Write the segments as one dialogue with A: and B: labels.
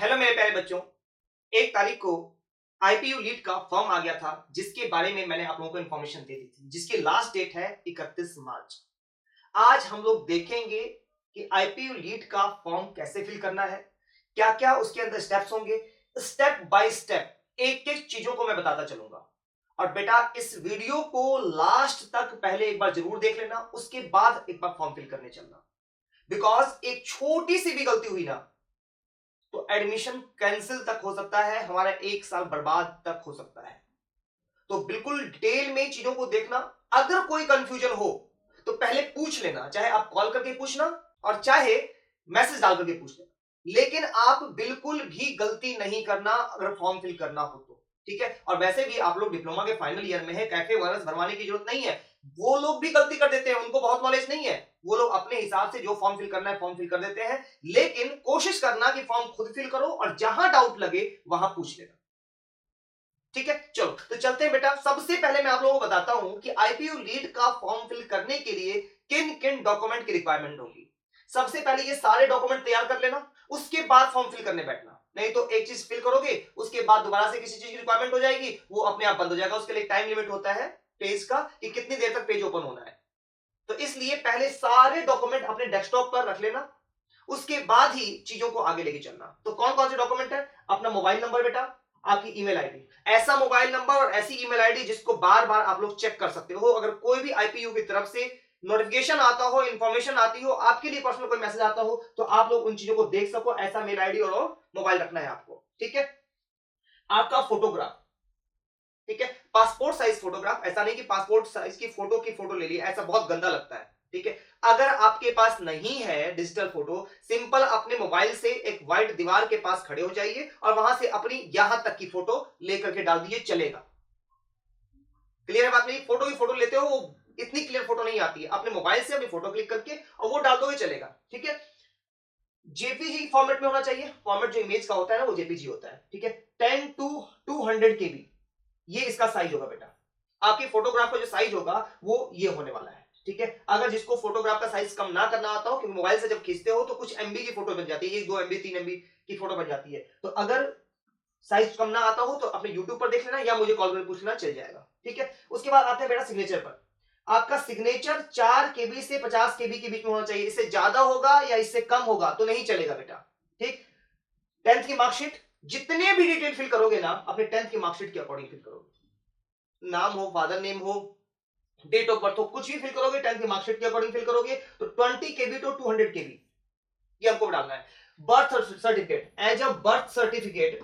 A: Hello मेरे प्यारे बच्चों। 1 तारीख को आईपीयू लीड का फॉर्म आ गया था, जिसके बारे में मैंने आप लोगों को इन्फॉर्मेशन दे दी थी, जिसकी लास्ट डेट है 31 मार्च। आज हम लोग देखेंगे कि आईपीयू लीड का फॉर्म कैसे फिल करना है, क्या क्या उसके अंदर स्टेप्स होंगे। स्टेप बाय स्टेप एक एक चीजों को मैं बताता चलूंगा। और बेटा इस वीडियो को लास्ट तक पहले एक बार जरूर देख लेना, उसके बाद एक बार फॉर्म फिल करने चलना। बिकॉज एक छोटी सी भी गलती हुई ना तो एडमिशन कैंसिल तक हो सकता है, हमारा 1 साल बर्बाद तक हो सकता है। तो बिल्कुल डिटेल में चीजों को देखना। अगर कोई कंफ्यूजन हो तो पहले पूछ लेना, चाहे आप कॉल करके पूछना और चाहे मैसेज डाल करके पूछ लेना, लेकिन आप बिल्कुल भी गलती नहीं करना अगर फॉर्म फिल करना हो तो। ठीक है। और वैसे भी आप लोग डिप्लोमा के फाइनल ईयर में है, कैफे वायरस भरवाने की जरूरत नहीं है। वो लोग भी गलती कर देते हैं, उनको बहुत नॉलेज नहीं है, वो लोग अपने हिसाब से जो फॉर्म फिल करना है फॉर्म फिल कर देते हैं। लेकिन कोशिश करना कि फॉर्म खुद फिल करो और जहां डाउट लगे वहां पूछ लेना। ठीक है, चलो तो चलते हैं बेटा। सबसे पहले मैं आप लोगों को बताता हूं कि आईपीयू लीड का फॉर्म फिल करने के लिए किन किन डॉक्यूमेंट की रिक्वायरमेंट होगी। सबसे पहले ये सारे डॉक्यूमेंट तैयार कर लेना, उसके बाद फॉर्म फिल करने बैठना। नहीं तो एक चीज फिल करोगे, उसके बाद दोबारा से किसी चीज की रिक्वायरमेंट हो जाएगी, वो अपने आप बंद हो जाएगा। उसके लिए टाइम लिमिट होता है पेज का कि कितनी देर तक पेज ओपन होना है। तो इसलिए पहले सारे डॉक्यूमेंट अपने डेस्कटॉप पर रख लेना, उसके बाद ही चीजों को आगे लेके चलना। तो कौन कौन से डॉक्यूमेंट है? अपना मोबाइल नंबर बेटा, आपकी ईमेल आईडी, ऐसा मोबाइल नंबर और ऐसी ईमेल आईडी जिसको बार बार आप लोग चेक कर सकते हो। अगर कोई भी आईपीयू की तरफ से नोटिफिकेशन आता हो, इंफॉर्मेशन आती हो, आपके लिए पर्सनल कोई मैसेज आता हो, तो आप लोग उन चीजों को देख सको। ऐसा मेल आईडी और मोबाइल रखना है आपको। ठीक है। आपका फोटोग्राफ, ठीक है, पासपोर्ट साइज फोटोग्राफ। ऐसा नहीं कि पासपोर्ट साइज की फोटो ले ली, ऐसा बहुत गंदा लगता है। ठीक है। अगर आपके पास नहीं है डिजिटल फोटो, सिंपल अपने मोबाइल से एक व्हाइट दीवार के पास खड़े हो जाइए और वहां से अपनी यहां तक की फोटो लेकर के डाल दीजिए, चलेगा। क्लियर है बात? नहीं, फोटो की फोटो लेते हो, वो इतनी क्लियर फोटो नहीं आती है। अपने मोबाइल से अपनी फोटो क्लिक करके और वो डाल दोगे, चलेगा। ठीक है। जेपीजी फॉर्मेट में होना चाहिए। फॉर्मेट जो इमेज का होता है ना, वो जेपीजी होता है। ठीक है। 10 to 200 केबी ये इसका साइज होगा बेटा। आपके फोटोग्राफ का जो साइज होगा वो ये होने वाला है। ठीक है। अगर जिसको फोटोग्राफ का साइज कम ना करना आता हो, क्योंकि मोबाइल से जब खींचते हो तो कुछ एमबी की फोटो बन जाती है, 1 2 MB 3 MB की फोटो बन जाती है। तो अगर साइज कम ना आता हो तो अपने यूट्यूब पर देख लेना या मुझे कॉल करके पूछ लेना, चल जाएगा। ठीक है। उसके बाद आते हैं बेटा सिग्नेचर पर। आपका सिग्नेचर 4 KB से 50 KB के बीच में होना चाहिए। इससे ज्यादा होगा या इससे कम होगा तो नहीं चलेगा बेटा। ठीक। 10th की मार्कशीट, जितने भी डिटेल फिल करोगे ना, अपने 10th की मार्कशीट के अकॉर्डिंग फिल करोगे। नाम हो, फादर नेम हो, डेट ऑफ बर्थ हो, कुछ भी फिल करोगे 10th की मार्कशीट के अकॉर्डिंग फिल करोगे। तो 20 KB to 200 KB ये हमको डालना है। Birth certificate, as a birth certificate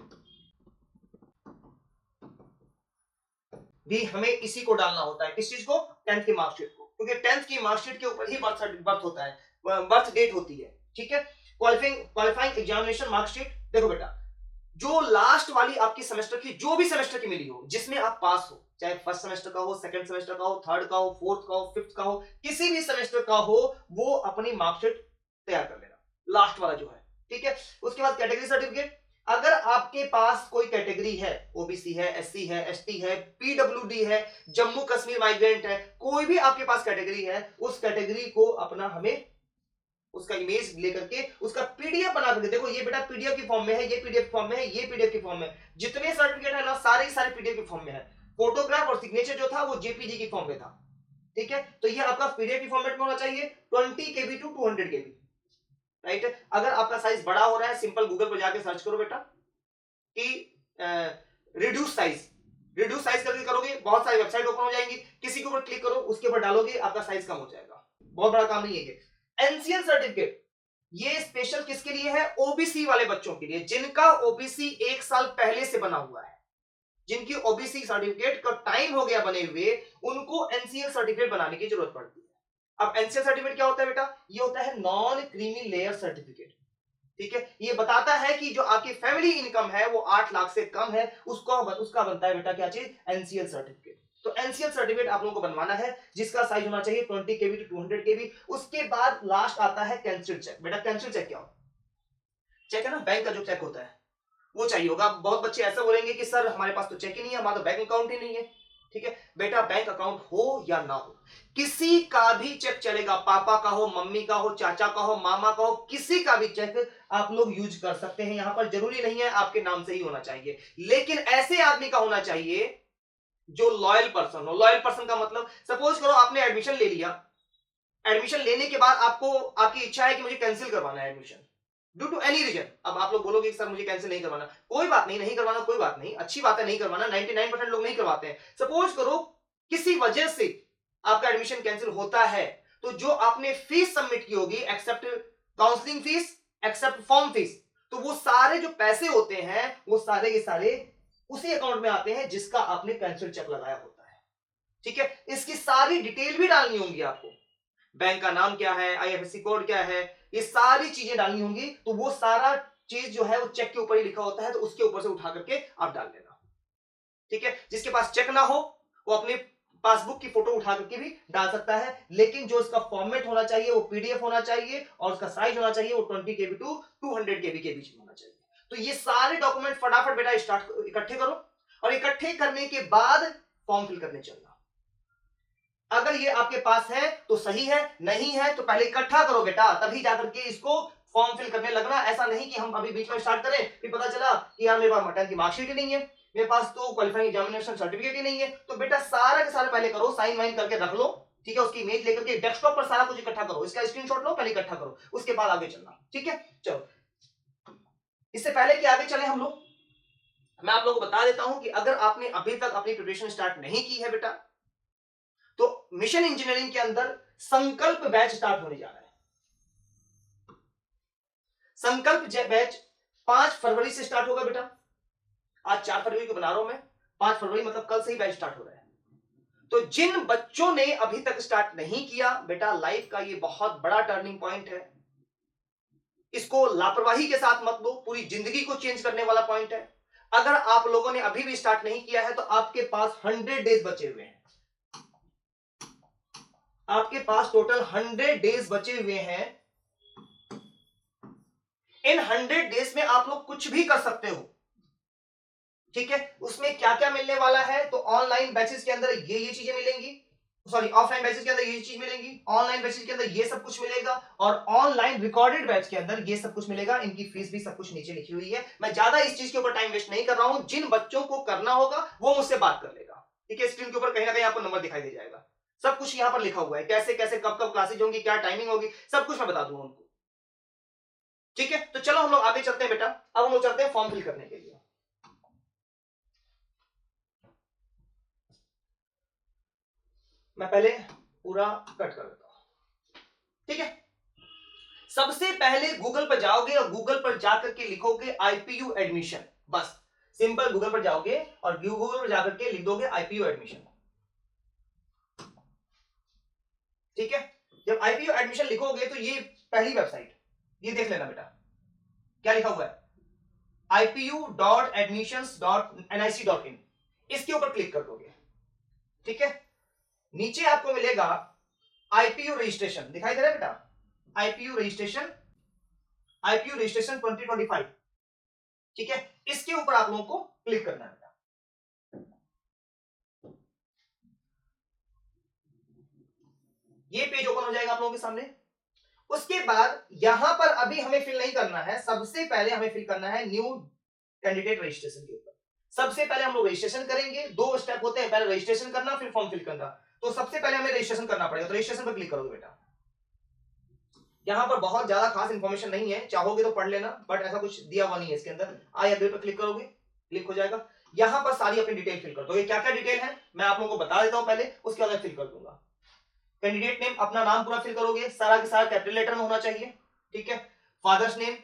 A: भी हमें इसी को डालना होता है। किस चीज को? 10th की मार्कशीट को, क्योंकि 10th की मार्कशीट के ऊपर ही बर्थ होता है, बर्थ डेट होती है। ठीक है। क्वालिफाइंग एग्जामिनेशन मार्कशीट, देखो बेटा, जो लास्ट वाली आपकी सेमेस्टर की, जो भी सेमेस्टर की मिली हो, जिसमें आप पास हो, चाहे फर्स्ट सेमेस्टर का हो, सेकंड सेमेस्टर का हो, थर्ड का हो, फोर्थ का हो, फिफ्थ का हो, किसी भी सेमेस्टर का हो, वो अपनी मार्कशीट तैयार कर लेना, लास्ट वाला जो है। ठीक है। उसके बाद कैटेगरी सर्टिफिकेट, अगर आपके पास कोई कैटेगरी है, ओबीसी है, एससी है, एसटी है, पीडब्ल्यूडी है, जम्मू कश्मीर माइग्रेंट है, कोई भी आपके पास कैटेगरी है, उस कैटेगरी को अपना हमें उसका इमेज लेकर के उसका पीडीएफ बना करके, देखो ये बेटा पीडीएफ की फॉर्म में है, ये पीडीएफ फॉर्म में है, ये पीडीएफ की फॉर्म में, जितने सर्टिफिकेट है ना सारे सारे पीडीएफ की फॉर्म में है। फोटोग्राफ और सिग्नेचर जो था वो जेपीजी की फॉर्म में था। ठीक है। तो ये आपका पीडीएफ की फॉर्मेट में होना चाहिए, 20 KB to 200 KB। राइट। अगर आपका साइज बड़ा हो रहा है, सिंपल गूगल पर जाके सर्च करो बेटा कि रिड्यूस साइज, रिड्यूस साइज करके करोगे, बहुत सारी वेबसाइट ओपन हो जाएंगी, किसी के ऊपर क्लिक करो, उसके ऊपर डालोगे, आपका साइज कम हो जाएगा। बहुत बड़ा काम नहीं है ये। एनसीएल सर्टिफिकेट, ये स्पेशल किसके लिए है? ओबीसी वाले बच्चों के लिए, जिनका ओबीसी 1 साल पहले से बना हुआ है, जिनकी ओबीसी सर्टिफिकेट का टाइम हो गया बने हुए, उनको एनसीएल सर्टिफिकेट बनाने की जरूरत पड़ती है। अब एनसीएल सर्टिफिकेट क्या होता है बेटा? ये होता है नॉन क्रीमी लेयर सर्टिफिकेट। ठीक है। ये बताता है कि जो आपकी फैमिली इनकम है वो 8 लाख से कम है, उसका बनता है बेटा क्या चीज? NCL certificate. तो एनसीएल सर्टिफिकेट आप लोगों को बनवाना है, जिसका साइज होना चाहिए 20 KB to 200 KB। उसके बाद लास्ट आता है कैंसिल चेक। बेटा कैंसिल चेक क्या होता है? चेक है ना, बैंक का जो चेक होता है वो चाहिए होगा। बहुत बच्चे ऐसा बोलेंगे कि सर हमारे पास तो चेक ही नहीं है, हमारा तो बैंक अकाउंट ही नहीं है। ठीक है बेटा, बैंक अकाउंट हो या ना हो, किसी का भी चेक चलेगा, पापा का हो, मम्मी का हो, चाचा का हो, मामा का हो, किसी का भी चेक आप लोग यूज कर सकते हैं। यहां पर जरूरी नहीं है आपके नाम से ही होना चाहिए, लेकिन ऐसे आदमी का होना चाहिए जो लॉयल पर्सन हो। लॉयल पर्सन का मतलब, सपोज करो आपने एडमिशन ले लिया, एडमिशन लेने के बाद आपको आपकी इच्छा है कि मुझे कैंसिल करवाना है admission due to any reason. अब आप लोग बोलोगे कि सर मुझे कैंसिल नहीं करवाना, कोई बात नहीं, नहीं करवाना कोई बात नहीं, अच्छी बात है नहीं करवाना, 99% लोग नहीं करवाते हैं। सपोज करो किसी वजह से आपका एडमिशन कैंसिल होता है, तो जो आपने फीस सबमिट की होगी, except counselling fees, except form fees, तो वो सारे जो पैसे होते हैं वो सारे के सारे उसी अकाउंट में आते हैं जिसका आपने कैंसिल चेक लगाया होता है। ठीक है, इसकी सारी डिटेल भी डालनी होंगी आपको, बैंक का नाम क्या है, आईएफएससी कोड क्या है, ये सारी चीजें डालनी होंगी। तो वो सारा चीज जो है वो चेक के ऊपर ही लिखा होता है, तो उसके ऊपर से उठा करके आप डाल देना। ठीक है, जिसके पास चेक ना हो वो अपने पासबुक की फोटो उठा करके भी डाल सकता है, लेकिन जो इसका फॉर्मेट होना चाहिए वो पीडीएफ होना चाहिए, और उसका साइज होना चाहिए वो 20 केबी टू 200 केबी के बीच में होना चाहिए। तो ये सारे डॉक्यूमेंट फटाफट बेटा स्टार्ट इकट्ठे करो, और इकट्ठे करने के बाद फॉर्म फिल करने चलना। अगर ये आपके पास है तो सही है, नहीं है तो पहले इकट्ठा करो बेटा, तभी जाकर के इसको फॉर्म फिल करने लगना। ऐसा नहीं कि हम अभी बीच में स्टार्ट करें फिर पता चला कि यार मेरे पास मटन की मार्कशीट ही नहीं है, मेरे पास तो क्वालिफाइंग एग्जामिनेशन सर्टिफिकेट ही नहीं है। तो बेटा सारा के सारा पहले करो, साइन वाइन करके रख लो, ठीक है, उसकी इमेज लेकर के डेस्कटॉप पर सारा कुछ इकट्ठा करो, इसका स्क्रीनशॉट लो, पहले इकट्ठा करो, उसके बाद आगे चलना। ठीक है, चलो इससे पहले कि आगे चले हम लोग, मैं आप लोगों को बता देता हूं कि अगर आपने अभी तक अपनी प्रिपरेशन स्टार्ट नहीं की है बेटा, तो मिशन इंजीनियरिंग के अंदर संकल्प बैच स्टार्ट होने जा रहा है। संकल्प बैच 5 फरवरी से स्टार्ट होगा बेटा। आज 4 फरवरी को बना रहा हूं मैं, 5 फरवरी मतलब कल से ही बैच स्टार्ट हो रहा है। तो जिन बच्चों ने अभी तक स्टार्ट नहीं किया बेटा, लाइफ का ये बहुत बड़ा टर्निंग पॉइंट है, इसको लापरवाही के साथ मत लो, पूरी जिंदगी को चेंज करने वाला पॉइंट है। अगर आप लोगों ने अभी भी स्टार्ट नहीं किया है तो आपके पास 100 डेज बचे हुए हैं, आपके पास टोटल 100 डेज बचे हुए हैं। इन 100 डेज में आप लोग कुछ भी कर सकते हो। ठीक है, उसमें क्या क्या मिलने वाला है, तो ऑनलाइन बैचेस के अंदर ये चीजें मिलेंगी, सॉरी ऑफलाइन बैचेस के अंदर ये चीज मिलेंगी, ऑनलाइन बैचेस के अंदर ये सब कुछ मिलेगा, और ऑनलाइन रिकॉर्डेड बैच के अंदर ये सब कुछ मिलेगा। इनकी फीस भी सब कुछ नीचे लिखी हुई है। मैं ज्यादा इस चीज के ऊपर टाइम वेस्ट नहीं कर रहा हूं, जिन बच्चों को करना होगा वो मुझसे बात कर लेगा। ठीक है, स्क्रीन के ऊपर कहीं ना कहीं आपको नंबर दिखाई दे जाएगा, सब कुछ यहां पर लिखा हुआ है, कैसे कैसे कब कब क्लासेज होंगी, क्या टाइमिंग होगी, सब कुछ मैं बता दूंगा उनको। ठीक है, तो चलो हम लोग आगे चलते हैं बेटा, अब हम लोग चलते हैं फॉर्म फिल करने के लिए। मैं पहले पूरा कट कर देता हूं। ठीक है, सबसे पहले गूगल पर जाओगे और गूगल पर जाकर के लिखोगे आईपीयू एडमिशन, बस सिंपल गूगल पर जाओगे और गूगल पर जाकर के लिख दोगे आईपीयू एडमिशन। ठीक है, जब आईपीयू एडमिशन लिखोगे तो ये पहली वेबसाइट, ये देख लेना बेटा क्या लिखा हुआ है, ipu.admissions.nic.in, इसके ऊपर क्लिक कर दोगे। ठीक है, नीचे आपको मिलेगा आईपीयू रजिस्ट्रेशन, दिखाई दे रहा है बेटा, आईपीयू रजिस्ट्रेशन, आईपीयू रजिस्ट्रेशन 2025। ठीक है, इसके ऊपर आप लोगों को क्लिक करना है बेटा। ये पेज ओपन हो जाएगा आप लोगों के सामने। उसके बाद यहां पर अभी हमें फिल नहीं करना है, सबसे पहले हमें फिल करना है न्यू कैंडिडेट रजिस्ट्रेशन के ऊपर। सबसे पहले हम लोग रजिस्ट्रेशन करेंगे, 2 स्टेप होते हैं, पहले रजिस्ट्रेशन करना फिर फॉर्म फिल करना। तो सबसे पहले हमें रजिस्ट्रेशन करना पड़ेगा, तो रजिस्ट्रेशन पर क्लिक करोगे बेटा। यहां पर बहुत ज्यादा खास इंफॉर्मेशन नहीं है, चाहोगे तो पढ़ लेना, बट ऐसा कुछ दिया हुआ नहीं है इसके अंदर। आई एग्री पर क्लिक करोगे, क्लिक हो जाएगा। यहां पर सारी अपनी डिटेल फिल कर दो, ये क्या क्या डिटेल है मैं आप लोगों को बता देता हूं पहले, उसके बाद फिल कर दूंगा। कैंडिडेट नेम, अपना नाम पूरा फिल करोगे, सारा के सारा कैपिटल लेटर में होना चाहिए। ठीक है, फादर्स नेम,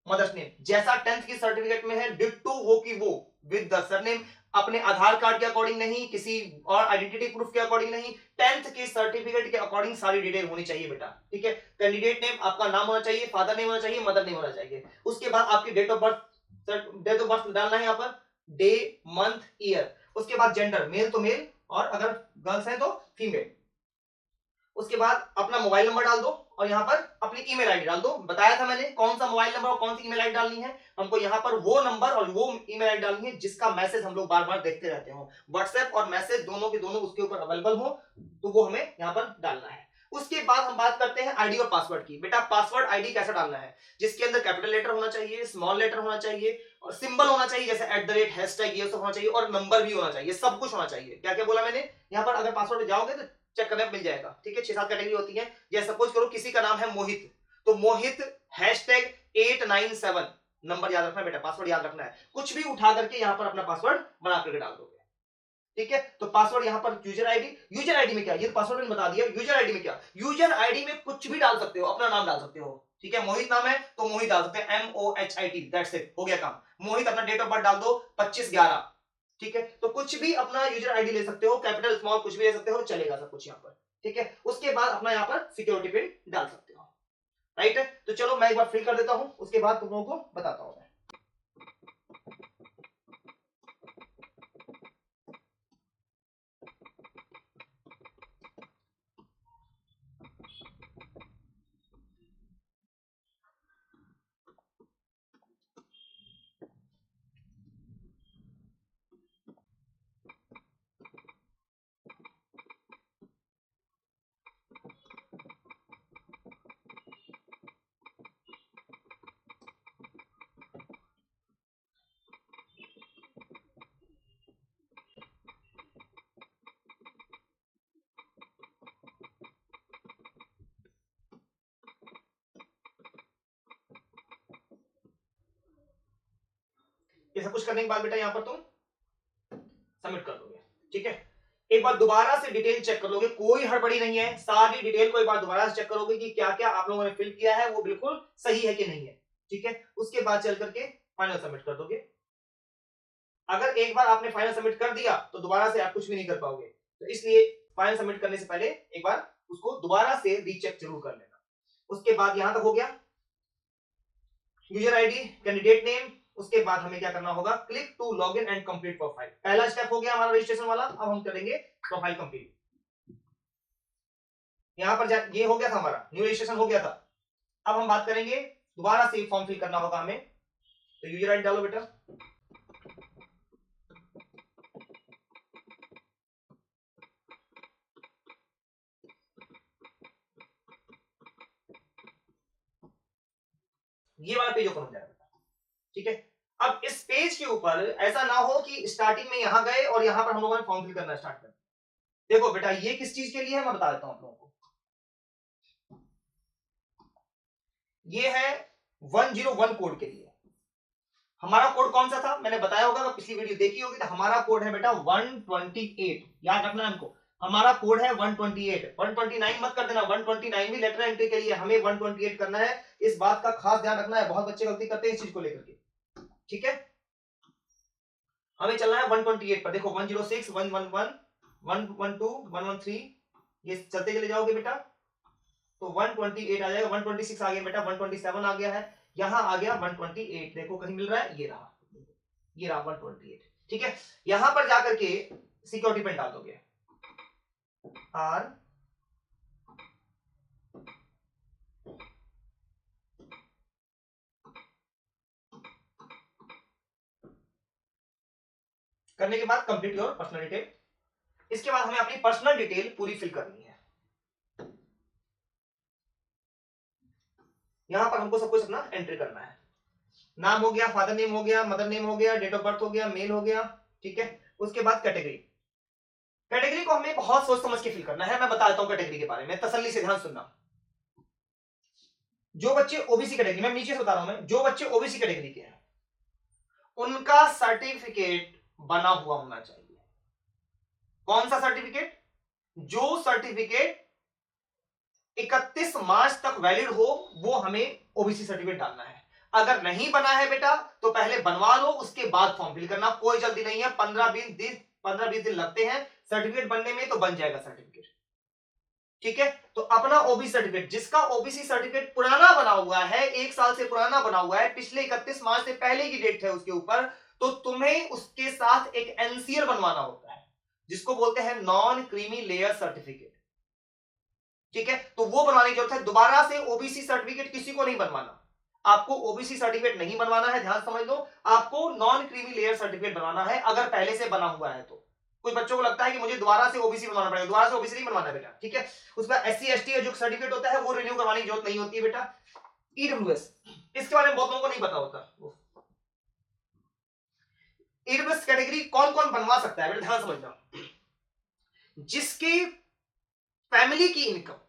A: मदर्स नेम जैसा 10th की सर्टिफिकेट में है डिट्टो वो की वो, विद द सरनेम, अपने आधार कार्ड के अकॉर्डिंग नहीं, किसी और आइडेंटिटी प्रूफ के अकॉर्डिंग नहीं, 10th के सर्टिफिकेट के अकॉर्डिंग सारी डिटेल होनी चाहिए बेटा। ठीक है, कैंडिडेट नेम, आपका नाम होना चाहिए, फादर नेम होना चाहिए, मदर नेम होना चाहिए। उसके बाद आपकी डेट ऑफ बर्थ डालना है यहाँ पर, डे मंथ ईयर। उसके बाद जेंडर, मेल तो मेल, और अगर गर्ल्स हैं तो फीमेल। उसके बाद अपना मोबाइल नंबर डाल दो और यहाँ पर अपनी ईमेल आईडी डाल दो। बताया था मैंने कौन सा मोबाइल नंबर और कौन सी ईमेल आईडी डालनी है। हमको यहाँ पर वो नंबर और वो ईमेल आईडी डालनी है जिसका मैसेज हम लोग बार बार देखते रहते हो, व्हाट्सएप और मैसेज दोनों के दोनों उसके ऊपर अवेलेबल हो, तो वो हमें यहाँ पर डालना है। उसके बाद हम बात करते हैं आईडी और पासवर्ड की। बेटा पासवर्ड आईडी कैसे डालना है, जिसके अंदर कैपिटल लेटर होना चाहिए, स्मॉल लेटर होना चाहिए और सिंबल होना चाहिए जैसे @ हैशटैग ये सब होना चाहिए और नंबर भी होना चाहिए, सब कुछ होना चाहिए। क्या क्या बोला मैंने, यहाँ पर अगर पासवर्ड में जाओगे तो चेक करने मिल जाएगा। ठीक है, 6-7 कैटेगरी होती है। जैसे सपोज करो किसी का नाम है मोहित, तो मोहित #897 नंबर याद रखना बेटा, पासवर्ड याद रखना है। कुछ भी उठा करके यहाँ पर अपना पासवर्ड बना करके डाल दोगे। ठीक है, तो पासवर्ड यहाँ पर यूजर आईडी में क्या, ये तो पासवर्ड मैंने बता दिया। यूजर आईडी में क्या, यूजर आईडी में कुछ भी डाल सकते हो, अपना नाम डाल सकते हो। ठीक है, मोहित नाम है तो मोहित डाल सकते हैं, MOHIT, दैट्स इट, हो गया काम। मोहित अपना डेट ऑफ बर्थ डाल दो 25/11। ठीक है, तो कुछ भी अपना यूजर आईडी ले सकते हो, कैपिटल स्मॉल कुछ भी ले सकते हो, चलेगा सब कुछ यहाँ पर। ठीक है, उसके बाद अपना यहाँ पर सिक्योरिटी पिन डाल सकते हो। राइट है, तो चलो मैं एक बार फिल कर देता हूं, उसके बाद तुम लोगों को बताता हूं। ये सब कुछ करने के बाद बेटा यहाँ पर तुम सबमिट कर दोगे। ठीक है, एक बार दोबारा से डिटेल चेक कर लोगे, कोई हड़बड़ी नहीं है, सारी डिटेल को एक बार दोबारा से चेक करोगे कि क्या क्या आप लोगों ने फिल किया है वो बिल्कुल सही है कि नहीं है। ठीक है, उसके बाद चल करके फाइनल सबमिट कर दोगे। अगर एक बार आपने फाइनल सबमिट कर दिया तो दोबारा से आप कुछ भी नहीं कर पाओगे, तो इसलिए फाइनल सबमिट करने से पहले एक बार उसको दोबारा से रीचेक जरूर कर लेना। उसके बाद यहां तक हो गया यूजर आईडी, कैंडिडेट नेम। उसके बाद हमें क्या करना होगा, click to log in and complete profile. पहला स्टेप हो गया हमारा रजिस्ट्रेशन वाला, अब हम करेंगे प्रोफाइल कंप्लीट। यहां पर ये हो गया था, हमारा न्यू रजिस्ट्रेशन हो गया था। अब हम बात करेंगे दोबारा से फॉर्म फिल करना होगा हमें, तो यूजर आईडी डालो बेटा। ये वाला पेज ओपन हो जाएगा बेटा। ठीक है, अब इस पेज के ऊपर ऐसा ना हो कि स्टार्टिंग में यहां गए और यहां पर हम लोगों ने फॉर्म फिल करना स्टार्ट कर। देखो बेटा ये किस चीज के लिए है मैं बता देता हूं आप लोगों को। ये है 101 कोड के लिए। हमारा कोड कौन सा था मैंने बताया होगा, अगर पिछली वीडियो देखी होगी तो हमारा कोड है बेटा 128। याद रखना है हमको, हमारा कोड है 128। 129 मत कर देना, 129 भी लेटर एंट्री के लिए, हमें 128 करना है। इस बात का खास ध्यान रखना है, बहुत बच्चे गलती करते हैं इस चीज को लेकर के। ठीक है, हमें चलना है 128 पर। देखो 106, 111, 112, 113, ये चलते चले जाओगे बेटा तो 128 आ जाएगा। 126 आ गया बेटा, 127 आ गया है, यहां आ गया 128। देखो कहीं मिल रहा है, ये रहा, ये रहा 128। ठीक है, यहां पर जाकर के सिक्योरिटी पिन डाल दोगे, आर करने के बाद कंप्लीट योर पर्सनल डिटेल। इसके बाद हमें अपनी पर्सनल डिटेल पूरी फिल करनी है। यहां पर हमको सब कुछ अपना एंट्री करना है। नाम हो गया, फादर नेम हो गया, मदर नेम हो गया, डेट ऑफ बर्थ हो गया, मेल हो गया। ठीक है, उसके बाद कैटेगरी। कैटेगरी को हमें बहुत सोच समझ के फिल करना है। मैं बता देता हूं कैटेगरी के बारे में, तसल्ली से ध्यान सुनना। जो बच्चे ओबीसी कैटेगरी, मैं नीचे से बता रहा हूं, मैं जो बच्चे ओबीसी कैटेगरी के हैं उनका सर्टिफिकेट बना हुआ होना चाहिए। कौन सा सर्टिफिकेट, जो सर्टिफिकेट 31 मार्च तक वैलिड हो वो हमें ओबीसी सर्टिफिकेट डालना है। अगर नहीं बना है बेटा तो पहले बनवा लो, उसके बाद फॉर्म फिल करना, कोई जल्दी नहीं है। 15-20 दिन लगते हैं सर्टिफिकेट बनने में, तो बन जाएगा सर्टिफिकेट। ठीक है, तो अपना ओबीसी सर्टिफिकेट, जिसका ओबीसी सर्टिफिकेट पुराना बना हुआ है, 1 साल से पुराना बना हुआ है, पिछले 31 मार्च से पहले की डेट है उसके ऊपर, तो तुम्हें उसके साथ एक एनसीएल बनवाना होता है जिसको बोलते हैं नॉन क्रीमी लेयर सर्टिफिकेट। ठीक है, तो वो बनवाने की जरूरत है। दोबारा से ओबीसी सर्टिफिकेट किसी को नहीं बनवाना, आपको ओबीसी सर्टिफिकेट नहीं बनवाना है, ध्यान समझ लो। आपको नॉन क्रीमी लेयर सर्टिफिकेट बनवाना है अगर पहले से बना हुआ है तो। कुछ बच्चों को लगता है कि मुझे दोबारा से ओबीसी बनवाना पड़ेगा, दोबारा से ओबीसी नहीं बनवाना बेटा, ठीक है। उसमें एससी एसटी जो सर्टिफिकेट होता है वो रिन्यू करवाने की जरूरत नहीं होती है बेटा। ईडब्ल्यूएस, इसके बारे में बहुत लोगों को नहीं पता होता। ईडब्ल्यूएस कैटेगरी कौन कौन बनवा सकता है बेटा, ध्यान समझना। जिसकी फैमिली की इनकम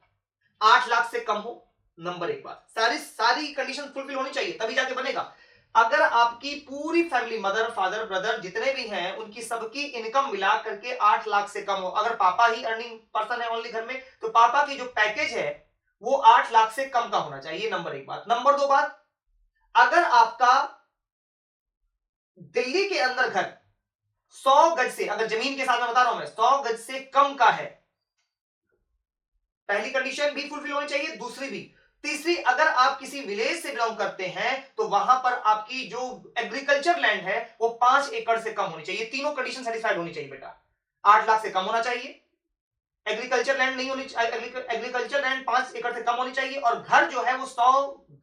A: 8 लाख से कम हो, नंबर एक बात, सारी सारी कंडीशन फुलफिल होनी चाहिए तभी जाके बनेगा। अगर आपकी पूरी फैमिली, मदर फादर ब्रदर जितने भी हैं, उनकी सबकी इनकम मिला करके 8 लाख से कम हो, अगर पापा ही अर्निंग पर्सन है ओनली घर में, तो पापा की जो पैकेज है वो 8 लाख से कम का होना चाहिए, नंबर एक बात। नंबर दो बात, अगर आपका दिल्ली के अंदर घर 100 गज से, अगर जमीन के साथ में बता रहा हूं मैं, 100 गज से कम का है, पहली कंडीशन भी फुलफिल होनी चाहिए, दूसरी भी। तीसरी, अगर आप किसी विलेज से बिलोंग करते हैं तो वहां पर आपकी जो एग्रीकल्चर लैंड है वो 5 एकड़ से कम होनी चाहिए। तीनों कंडीशन सेटिस्फाइड होनी चाहिए बेटा। 8 लाख से कम होना चाहिए, एग्रीकल्चर लैंड नहीं होनी चाहिए, एग्रीकल्चर लैंड 5 एकड़ से कम होनी चाहिए, और घर जो है वो 100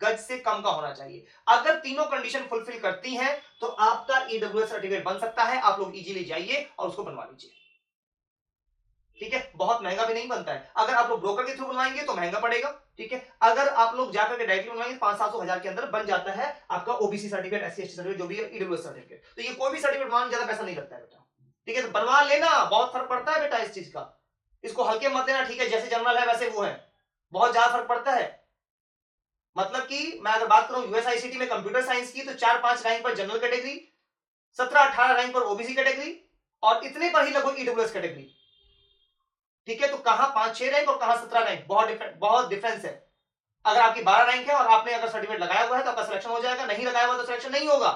A: गज से कम का होना चाहिए। अगर तीनों कंडीशन फुलफिल करती हैं तो आपका ईडब्ल्यूएस सर्टिफिकेट बन सकता है। आप लोग इजीली जाइए और उसको बनवा लीजिए, ठीक है। बहुत महंगा भी नहीं बनता है, अगर आप लोग ब्रोकर के थ्रू बनवाएंगे तो महंगा पड़ेगा, ठीक है। अगर आप लोग जाकर के डायरेक्टली बनवाएंगे 500-700 के अंदर बन जाता है आपका OBC certificate, SC ST certificate, जो भी है ईडब्ल्यूएस सर्टिफिकेट। तो ये कोई भी सर्टिफिकेट बनवाने ज्यादा पैसा नहीं लगता है बेटा, ठीक है। तो बनवा लेना, बहुत फर्क पड़ता है बेटा इस चीज का, इसको हल्के मत लेना, ठीक है। जैसे जनरल है वैसे वो है, बहुत ज्यादा फर्क पड़ता है। मतलब कि मैं अगर बात करूं यूएसआईसीटी में कंप्यूटर साइंस की, तो 4-5 रैंक पर जनरल कैटेगरी, 17-18 रैंक पर ओबीसी कैटेगरी, और इतने पर ही लगभग ईडब्ल्यूएस कैटेगरी, ठीक है। तो कहां 5-6 रैंक और कहां 17 रैंक, बहुत डिफरेंस है। अगर आपकी 12 रैंक है और आपने अगर सर्टिफिकेट लगाया हुआ है तो आपका सिलेक्शन हो जाएगा, नहीं लगाया हुआ तो सिलेक्शन नहीं होगा।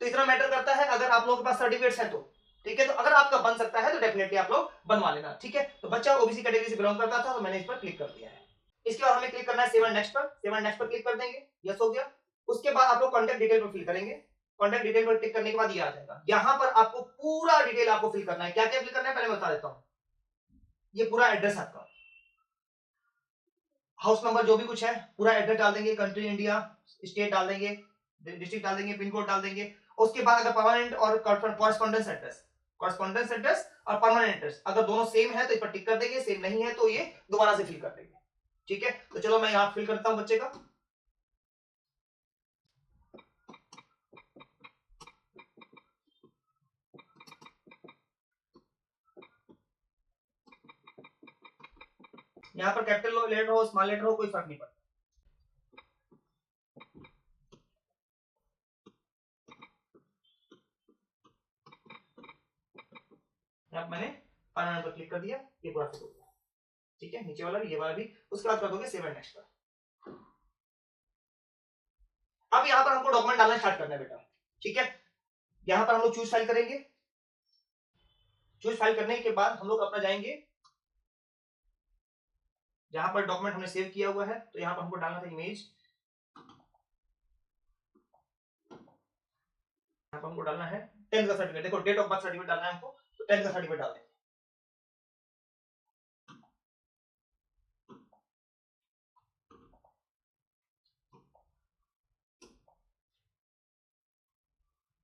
A: तो इतना मैटर करता है अगर आप लोगों के पास सर्टिफिकेट्स है तो, ठीक है। तो अगर आपका बन सकता है तो डेफिनेटली आप लोग बनवा लेना, ठीक है। तो बच्चा ओबीसी कैटेगरी से बिलोंग करता था तो मैंने इस पर क्लिक कर दिया है। इसके बाद हमें क्लिक करना है सेव एंड नेक्स्ट पर, सेव एंड नेक्स्ट पर क्लिक कर देंगे, यस हो गया। उसके बाद आप लोग कॉन्टैक्ट डिटेल पर फिल करेंगे, कॉन्टैक्ट डिटेल पर क्लिक करने के बाद ये आ जाएगा। यहां पर आपको पूरा डिटेल आपको फिल करना है, क्या क्या फिल करना है पहले बता देता हूं। ये पूरा एड्रेस आपका, हाउस नंबर जो भी कुछ है पूरा एड्रेस डाल देंगे, कंट्री इंडिया, स्टेट डाल देंगे, डिस्ट्रिक्ट डाल देंगे, पिन कोड डाल देंगे। उसके बाद अगर परमानेंट और कॉरेस्पॉन्डेंस एड्रेस, कॉरेस्पॉन्डेंस एड्रेस और परमानेंट एड्रेस अगर दोनों सेम है तो इस पर टिक कर देंगे, सेम नहीं है तो ये दोबारा से फिल कर देंगे, ठीक है। तो चलो मैं यहां फिल करता हूं बच्चे का। यहां पर कैपिटल लेटर हो स्मॉल लेटर हो कोई फर्क नहीं पड़ता। यहाँ मैंने परमानेंट पर क्लिक कर दिया, ये पूरा फिल हो गया, ठीक है। नीचे वाला भी, ये वाला भी। उसके बाद कर दोगे सेव एंड नेक्स्ट पर। अब यहां पर हमको डॉक्यूमेंट डालना स्टार्ट करना है बेटा, ठीक है। यहां पर हम लोग चूज फाइल करेंगे, चूज फाइल करने के बाद हम लोग अपना जाएंगे जहां पर डॉक्यूमेंट हमने सेव किया हुआ है, तो यहां पर हमको डालना था इमेज, यहां पर हमको डालना है 10th का सर्टिफिकेट। देखो डेट ऑफ बर्थ सर्टिफिकेट डालना है हमको, तो 10th का सर्टिफिकेट डाल देंगे,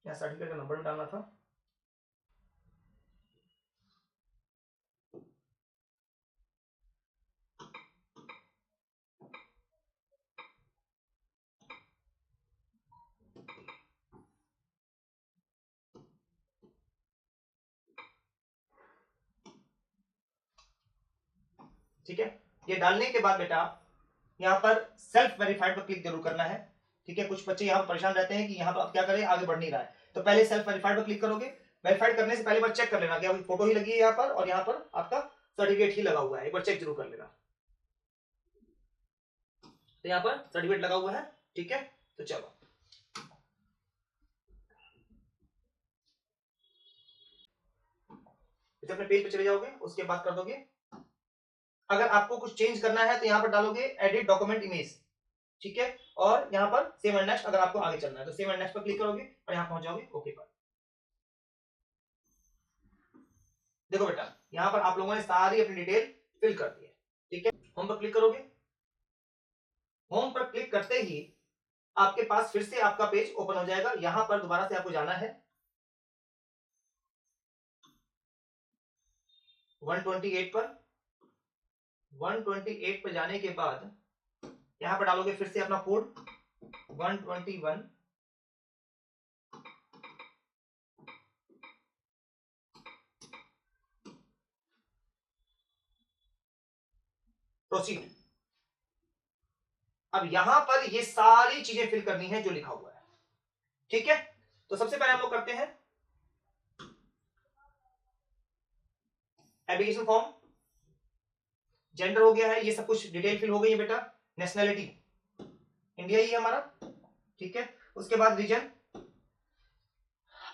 A: यहाँ सर्टिफिकेट का नंबर डालना था। ठीक है, ये डालने के बाद बेटा यहाँ पर सेल्फ वेरीफाइड पर क्लिक जरूर करना है, ठीक है। कुछ बच्चे यहाँ पर परेशान रहते हैं कि यहाँ पर आप क्या करें, आगे बढ़ नहीं रहा है, तो पहले सेल्फ वेरीफाइड पर क्लिक करोगे। वेरीफाइड करने से पहले बार चेक कर लेना कि आपकी फोटो ही लगी है यहाँ पर और यहाँ पर आपका सर्टिफिकेट ही लगा हुआ है, एक बार चेक जरूर कर लेना। तो यहाँ पर सर्टिफिकेट लगा हुआ है, ठीक है। तो चलो अपने पेज पे चले जाओगे, उसके बाद कर दोगे, अगर आपको कुछ चेंज करना है तो यहाँ पर डालोगे एडिट डॉक्यूमेंट इमेज, ठीक है। और यहाँ पर सेव एंड नेक्स्ट, अगर आपको आगे चलना है तो सेव एंड नेक्स्ट पर क्लिक करोगे और यहाँ पहुंच जाओगे ओके पर। देखो बेटा यहाँ पर आप लोगों ने सारी अपनी डिटेल फिल कर दी है, ठीक है। होम पर क्लिक करोगे। होम पर क्लिक करते ही आपके पास फिर से आपका पेज ओपन हो जाएगा। यहां पर दोबारा से आपको जाना है 128 पर। 128 पर जाने के बाद यहां पर डालोगे फिर से अपना कोड 121। प्रोसीड। अब यहां पर ये सारी चीजें फिल करनी है जो लिखा हुआ है, ठीक है। तो सबसे पहले हम लोग करते हैं एप्लीकेशन फॉर्म। जेंडर हो गया है, ये सब कुछ डिटेल फिल हो गई है बेटा। नेशनैलिटी इंडिया ही है हमारा, ठीक है। उसके बाद रीजन।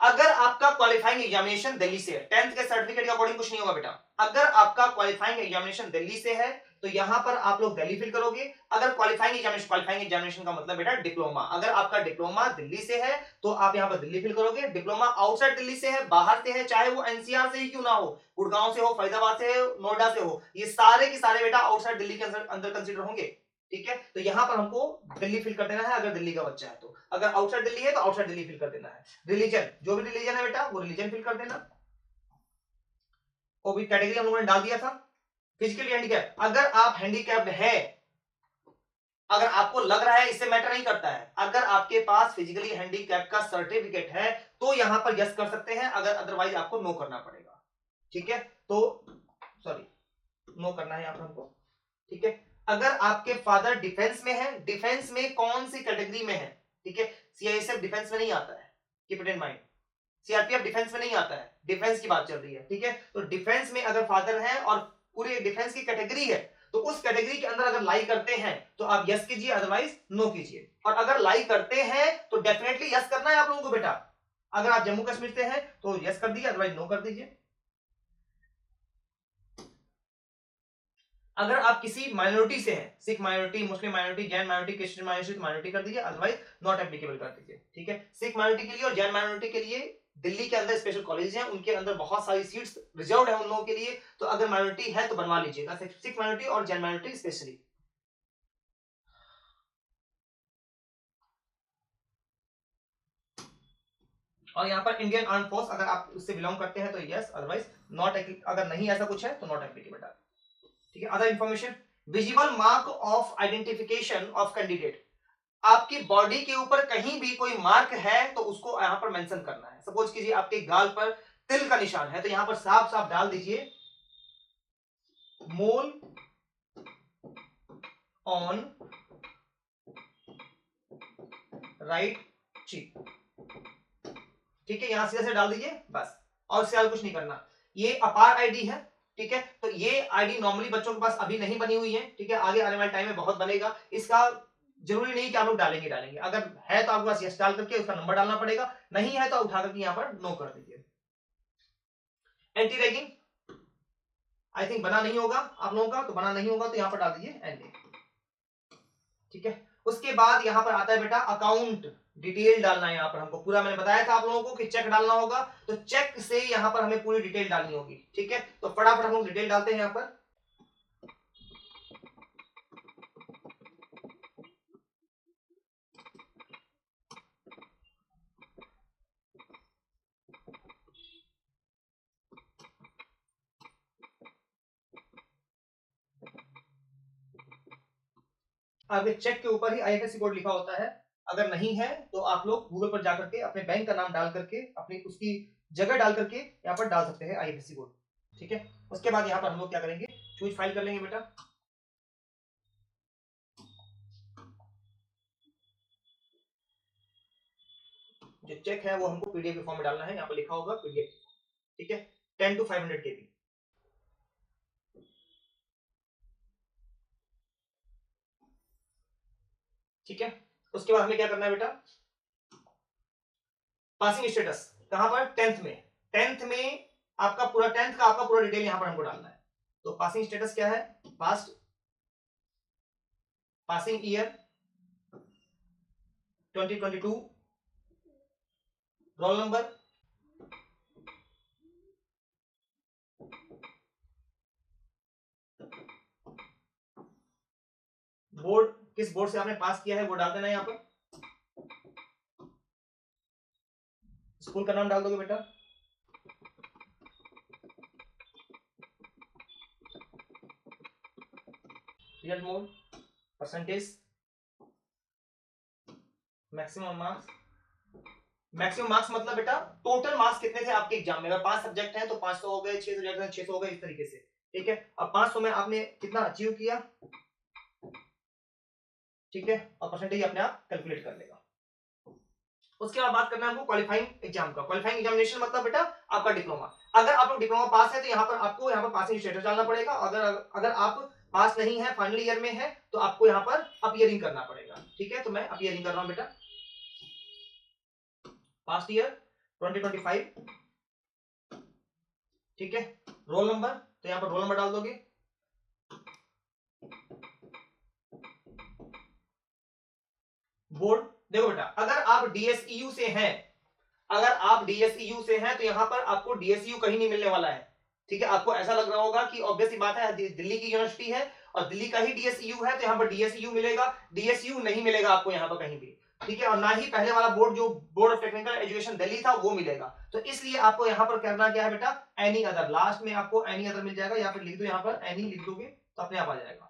A: अगर आपका क्वालिफाइंग एग्जामिनेशन दिल्ली से है, 10th के सर्टिफिकेट के अकॉर्डिंग कुछ नहीं होगा बेटा। अगर आपका क्वालिफाइंग एग्जामिनेशन दिल्ली से है तो यहां पर आप लोग दिल्ली फिल करोगे। अगर क्वालिफाइंग एग्जामिनेशन का मतलब बेटा डिप्लोमा, अगर आपका डिप्लोमा दिल्ली से है तो आप यहां पर दिल्ली फिल करोगे। डिप्लोमा आउटसाइड दिल्ली से है, बाहर से है, चाहे वो एनसीआर से ही क्यों ना हो, गुड़गांव से हो, फरीदाबाद से हो, नोएडा से हो, ये सारे के सारे बेटा आउटसाइड दिल्ली के अंदर कंसिडर होंगे, ठीक है। तो यहां पर हमको दिल्ली फिल कर देना है अगर दिल्ली का बच्चा है तो। अगर आउटसाइड दिल्ली है तो आउटसाइड दिल्ली फिल कर देना है। रिलीजन, जो भी रिलीजन है बेटा वो रिलीजन फिल कर देना। वो भी कैटेगरी हम लोगों ने डाल दिया था। फिजिकली हैंडीकैप, अगर आप हैंडीकैप्ड है, अगर आपको लग रहा है, इससे मैटर नहीं करता है, अगर आपके पास फिजिकली हैंडीकैप का सर्टिफिकेट है तो यहां पर यस कर सकते हैं, अगर अदरवाइज आपको नो करना पड़ेगा, ठीक है। तो सॉरी, नो करना है यहां पर हमको, ठीक है। अगर आपके फादर डिफेंस में है, डिफेंस में कौन सी कैटेगरी में है, ठीक है। सीआईएसएफ डिफेंस में नहीं आता है, keep it in mind. CRPF defence में नहीं आता है, डिफेंस की बात चल रही है, ठीक है। तो डिफेंस में अगर फादर है और पूरे डिफेंस की कैटेगरी है तो उस कैटेगरी के अंदर अगर लाई करते हैं तो आप यस कीजिए, अदरवाइज नो कीजिए। और अगर लाई करते हैं तो डेफिनेटली यस करना है आप लोगों को बेटा। अगर आप जम्मू कश्मीर से हैं तो यस कर दीजिए, अदरवाइज नो कर दीजिए। अगर आप किसी माइनॉरिटी से हैं, सिख माइनॉरिटी, मुस्लिम minority, Jain minority, Christian minority, minority कर दीजिए, अदरवाइज नॉट एप्लीकेबल कर दीजिए, ठीक है। सिख माइनॉरिटी के लिए और जैन माइनॉरिटी के लिए दिल्ली के अंदर स्पेशल कॉलेज हैं, उनके अंदर बहुत सारी सीट्स रिजर्व्ड है उन लोगों के लिए, तो अगर माइनॉरिटी है तो बनवा लीजिएगा, सिख माइनॉरिटी और जैन माइनॉरिटी स्पेशली। और यहाँ पर इंडियन आर्म फोर्स, अगर आप उससे बिलोंग करते हैं तो यस, अदरवाइज नॉट, अगर नहीं ऐसा कुछ है तो नॉट एप्लीकेबल, ठीक है। Other information, visible mark of identification of candidate, आपकी बॉडी के ऊपर कहीं भी कोई मार्क है तो उसको यहां पर मेंशन करना है। सपोज कीजिए आपके गाल पर तिल का निशान है तो यहां पर साफ साफ डाल दीजिए मोल ऑन राइट चीक, ठीक है। यहां सीधा से डाल दीजिए बस, और इससे कुछ नहीं करना। ये अपार आईडी है, ठीक है। तो ये आईडी नॉर्मली बच्चों के पास अभी नहीं बनी हुई है, ठीक है। आगे आने वाले टाइम में बहुत बनेगा। इसका जरूरी नहीं कि आप लोग डालेंगे डालेंगे, अगर है तो आपके पास यस डाल करके उसका नंबर डालना पड़ेगा, नहीं है तो उठा करके यहां पर नो कर दीजिए। एंटी रैगिंग आई थिंक बना नहीं होगा आप लोगों का, तो बना नहीं होगा तो यहां पर डाल दीजिए एंटी, ठीक है। उसके बाद यहां पर आता है बेटा अकाउंट डिटेल डालना है। यहां पर हमको पूरा, मैंने बताया था आप लोगों को कि चेक डालना होगा, तो चेक से यहां पर हमें पूरी डिटेल डालनी होगी, ठीक है। तो फटाफट हम लोग डिटेल डालते हैं यहां पर। आगे चेक के ऊपर ही आईएफएससी कोड लिखा होता है, अगर नहीं है तो आप लोग गूगल पर जाकर के अपने बैंक का नाम डाल करके अपनी उसकी जगह डाल करके यहाँ पर डाल सकते हैं आईएफएससी कोड, ठीक है। उसके बाद यहाँ पर हम लोग क्या करेंगे, चूज फाइल कर लेंगे बेटा। जो चेक है वो हमको पीडीएफ के फॉर्म में डालना है, यहाँ पर लिखा होगा पीडीएफ, ठीक है। 10 to 500 KB, ठीक है। उसके बाद हमें क्या करना है बेटा, पासिंग स्टेटस कहां पर, 10th में। 10th में आपका पूरा 10th का आपका पूरा डिटेल यहां पर हमको डालना है। तो पासिंग स्टेटस क्या है, past, passing year 2022, roll number, किस बोर्ड से आपने पास किया है वो डाल देना है यहाँ पर। स्कूल का नाम डाल दोगे बेटा। Result mode, percentage, maximum marks. Maximum marks मतलब बेटा टोटल मार्क्स कितने थे आपके एग्जाम में। अगर 5 सब्जेक्ट हैं तो 500 हो गए, 6 सब्जेक्ट हैं 600 हो गए, इस तरीके से। ठीक है, अब 500 में आपने कितना अचीव किया, ठीक है, और परसेंटेज अपने आप कैलकुलेट कर लेगा। उसके बाद बात करना है हमको क्वालिफाइंग एग्जाम का। क्वालिफाइंग एग्जामिनेशन मतलब बेटा आपका डिप्लोमा। अगर आप लोग डिप्लोमा पास है तो यहाँ पर आपको यहाँ पर पासिंग स्टेटस डालना पड़ेगा। अगर अगर आप पास नहीं है, फाइनल ईयर में है, तो आपको यहाँ पर अपीयरिंग करना पड़ेगा। ठीक है, तो मैं अपीयरिंग कर रहा हूँ बेटा। पास्ट ईयर 2025, ठीक है। रोल नंबर, तो यहाँ पर रोल नंबर डाल दोगे। बोर्ड, देखो बेटा अगर आप डीएसईयू से हैं, अगर आप डीएसईयू से हैं तो यहां पर आपको डीएसईयू कहीं नहीं मिलने वाला है। ठीक है, आपको ऐसा लग रहा होगा कि ऑब्वियस सी बात है दिल्ली की यूनिवर्सिटी है और दिल्ली का ही डीएसईयू है, तो यहां पर डीएसईयू मिलेगा। डीएसईयू नहीं मिलेगा आपको यहां पर कहीं भी। ठीक है, और ना ही पहले वाला बोर्ड जो board of technical education Delhi था वो मिलेगा। तो इसलिए आपको यहां पर करना क्या है बेटा, एनी अदर, लास्ट में आपको एनी अदर मिल जाएगा, या फिर लिख दो यहां पर एनी, लिख दोगे तो अपने आप आ जाएगा।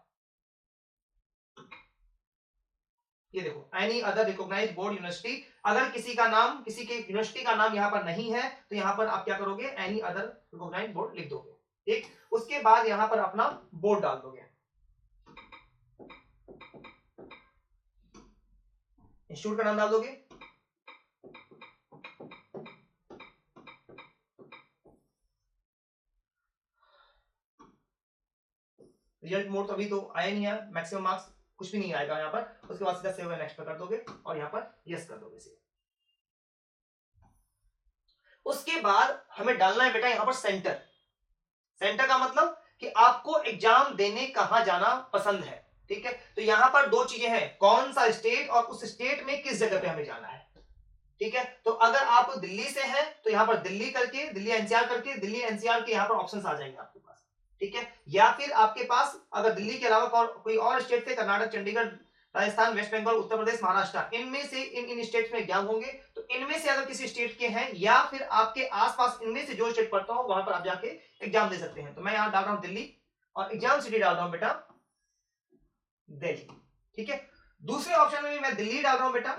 A: ये देखो any other recognised board university. अगर किसी का नाम, किसी के यूनिवर्सिटी का नाम यहाँ पर नहीं है तो यहाँ पर आप क्या करोगे, एनी अदर रिकॉग्नाइज्ड बोर्ड लिख दोगे। ठीक, उसके बाद यहाँ पर अपना बोर्ड डाल दोगे, इंस्टीट्यूट का नाम डाल दोगे। रिजल्ट मोड तो अभी तो आया नहीं है, मैक्सिमम मार्क्स कुछ भी नहीं आएगा यहाँ पर। उसके बाद सीधा सेव एंड नेक्स्ट पर कर दोगे और यहाँ पर यस कर दोगे। उसके बाद हमें डालना है बेटा यहाँ पर सेंटर। सेंटर का मतलब कि आपको एग्जाम देने कहां जाना पसंद है। ठीक है, तो यहां पर दो चीजें हैं, कौन सा स्टेट और उस स्टेट में किस जगह पे हमें जाना है। ठीक है, तो अगर आप दिल्ली से हैं तो यहां पर दिल्ली करके, दिल्ली एनसीआर करके, दिल्ली एनसीआर के यहां पर ऑप्शंस आ जाएंगे आपके पास। ठीक है, या फिर आपके पास अगर दिल्ली के अलावा कोई और स्टेट से, कर्नाटक, चंडीगढ़, राजस्थान, वेस्ट बंगाल, उत्तर प्रदेश, महाराष्ट्र, इनमें से इन स्टेट्स में एग्जाम होंगे, तो इनमें से अगर किसी स्टेट के हैं या फिर आपके आसपास इनमें से जो स्टेट पड़ता हो वहां पर आप जाके एग्जाम दे सकते हैं। तो मैं यहां डाल रहा हूं दिल्ली और एग्जाम सिटी डाल रहा हूं बेटा दिल्ली। ठीक है, दूसरे ऑप्शन में भी मैं दिल्ली डाल रहा हूं बेटा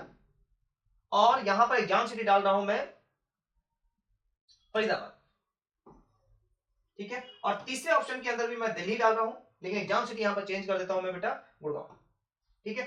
A: और यहां पर एग्जाम सिटी डाल रहा हूं मैं फरीदाबाद। ठीक है, और तीसरे ऑप्शन के अंदर भी मैं दिल्ली डाल रहा हूं, लेकिन एग्जाम सिटी यहां पर चेंज कर देता हूं मैं बेटा गुड़गांव। ठीक है,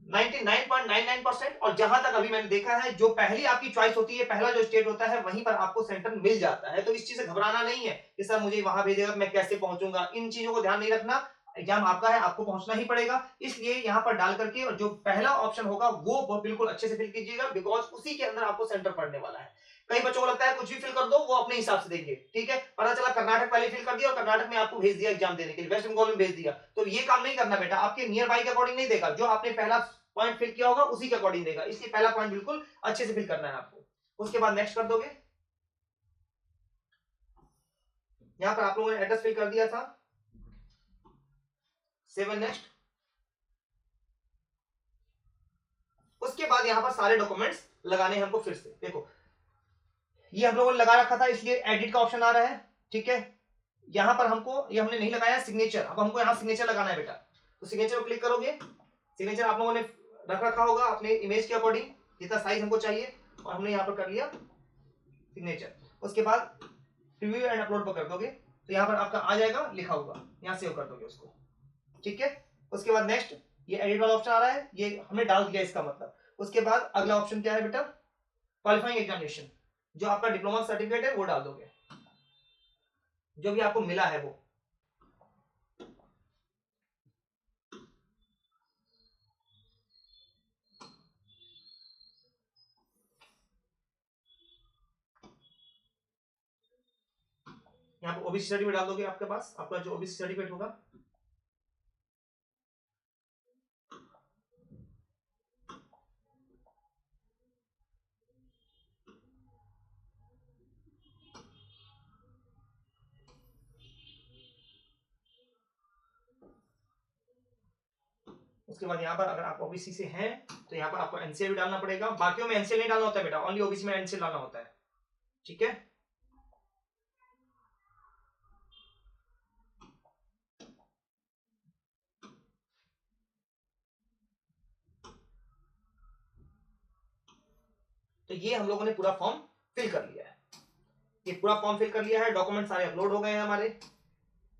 A: 99.99%। और जहां तक अभी मैंने देखा है, जो पहली आपकी चॉइस होती है, पहला जो स्टेट होता है, वहीं पर आपको सेंटर मिल जाता है। तो इस चीज से घबराना नहीं है कि सर मुझे वहां भेजेगा, मैं कैसे पहुंचूंगा, इन चीजों को ध्यान नहीं रखना। एग्जाम आपका है, आपको पहुंचना ही पड़ेगा। इसलिए यहां पर डाल करके और जो पहला ऑप्शन होगा वो बिल्कुल अच्छे से फिल कीजिएगा, बिकॉज उसी के अंदर आपको सेंटर पड़ने वाला है। कई बच्चों को लगता है कुछ भी फिल कर दो, वो अपने हिसाब से देंगे। ठीक है, पता चला कर्नाटक पहले फिल कर दिया और कर्नाटक में आपको भेज दिया एग्जाम देने के लिए, वेस्ट बंगाल में भेज दिया। तो ये काम नहीं करना बेटा, आपके नियर बाई के अकॉर्डिंग नहीं देगा, जो आपने पहला पॉइंट फिल किया होगा उसी के अकॉर्डिंग देगा। इसलिए पहला पॉइंट बिल्कुल अच्छे से फिल करना है आपको। उसके बाद नेक्स्ट कर दोगे। यहां पर आप लोगों ने एड्रेस फिल कर दिया था, सेवन नेक्स्ट। उसके बाद यहां पर सारे डॉक्यूमेंट्स लगाने हैं हमको फिर से। देखो ये हम लोगों ने लगा रखा था, इसलिए एडिट का ऑप्शन आ रहा है। ठीक है, यहां पर हमको, ये हमने नहीं लगाया सिग्नेचर, अब हमको यहां सिग्नेचर लगाना है बेटा। तो सिग्नेचर को क्लिक करोगे, सिग्नेचर आप लोगों ने रख रखा होगा अपने इमेज के अकॉर्डिंग, जितना साइज हमको चाहिए, और हमने यहां पर कर लिया सिग्नेचर। उसके बाद प्रीव्यू एंड अपलोड पर कर दोगे तो यहां पर आपका आ जाएगा लिखा हुआ, यहां सेव कर दोगे उसको। ठीक है, उसके बाद नेक्स्ट ये एडिट वाला ऑप्शन आ रहा है, ये हमने डाल दिया इसका मतलब। उसके बाद अगला ऑप्शन क्या है बेटा, क्वालिफाइंग एग्जामिनेशन, जो आपका डिप्लोमा सर्टिफिकेट है वो डाल दोगे, जो भी आपको मिला है वो। यहाँ पर ओबीसी सर्टिफिकेट डाल दोगे, आपके पास आपका जो ओबीसी सर्टिफिकेट होगा। उसके बाद यहाँ पर अगर आप ओबीसी से हैं तो यहाँ पर आपको एनसीएल भी डालना पड़ेगा। बाकियों में एनसीएल नहीं डालना होता है बेटा, ओनली ओबीसी में एनसीएल डालना होता है। ठीक है, तो ये हम लोगों ने पूरा फॉर्म फिल कर लिया है। ये पूरा फॉर्म फिल कर लिया है, डॉक्यूमेंट सारे अपलोड हो गए हैं हमारे।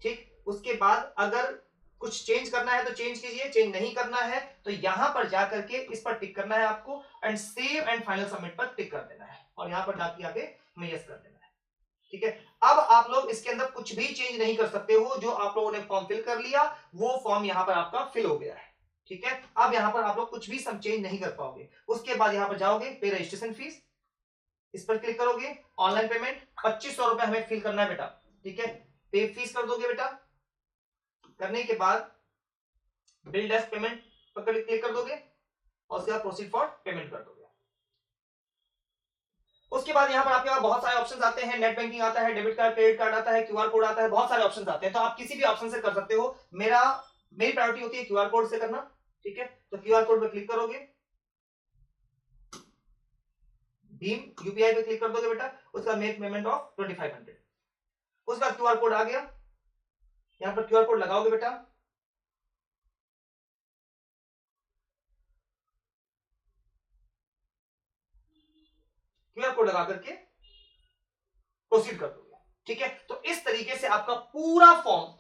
A: ठीक, उसके बाद अगर कुछ चेंज करना है तो चेंज कीजिए, चेंज नहीं करना है तो यहां पर जाकर के इस पर टिक करना है आपको and save and final submit पर टिक कर देना है और यहां पर डाक के आगे में यस कर देना है। ठीक है, अब आप लोग इसके अंदर कुछ भी चेंज नहीं कर सकते हो। जो आप लोगों ने फॉर्म फिल कर लिया वो फॉर्म यहां पर आपका फिल हो गया है। ठीक है, अब यहां पर आप लोग कुछ भी सब चेंज नहीं कर पाओगे। उसके बाद यहां पर जाओगे पे रजिस्ट्रेशन फीस, इस पर क्लिक करोगे। ऑनलाइन पेमेंट 2500 रुपए हमें फिल करना है बेटा। ठीक है, पे फीस कर दोगे बेटा। करने के बाद बिल डेस्क पेमेंट पर क्लिक कर दोगे और उसके बाद प्रोसीड फॉर पेमेंट कर दोगे। उसके बाद यहां पर आपके पास बहुत सारे ऑप्शंस आते हैं, नेट बैंकिंग आता है, डेबिट कार्ड, क्रेडिट कार्ड आता है, क्यूआर कोड आता है, बहुत सारे ऑप्शंस आते हैं, तो आप किसी भी ऑप्शन से कर सकते हो। मेरी प्रायोरिटी होती है क्यूआर कोड से करना। ठीक है, तो क्यूआर कोड पर क्लिक करोगे, भीम यूपीआई पे क्लिक कर दोगे बेटा। उसका मेक पेमेंट ऑफ 2500। उसका क्यूआर कोड आ गया, यहां पर क्यूआर कोड लगाओगे बेटा। क्यूआर कोड लगा करके प्रोसीड कर दोगे। ठीक है, तो इस तरीके से आपका पूरा फॉर्म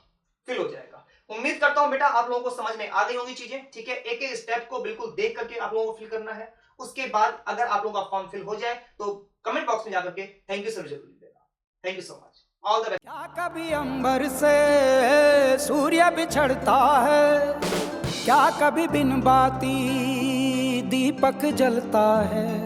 A: फिल हो जाएगा। उम्मीद करता हूं बेटा आप लोगों को समझ में आ गई होंगी चीजें। ठीक है, एक एक स्टेप को बिल्कुल देख करके आप लोगों को फिल करना है। उसके बाद अगर आप लोगों का फॉर्म फिल हो जाए तो कमेंट बॉक्स में जाकर के थैंक यू सर जरूर देना। Thank you so much, all the best.
B: क्या कभी अंबर से सूर्य बिछड़ता है, क्या कभी बिन बाती दीपक जलता है।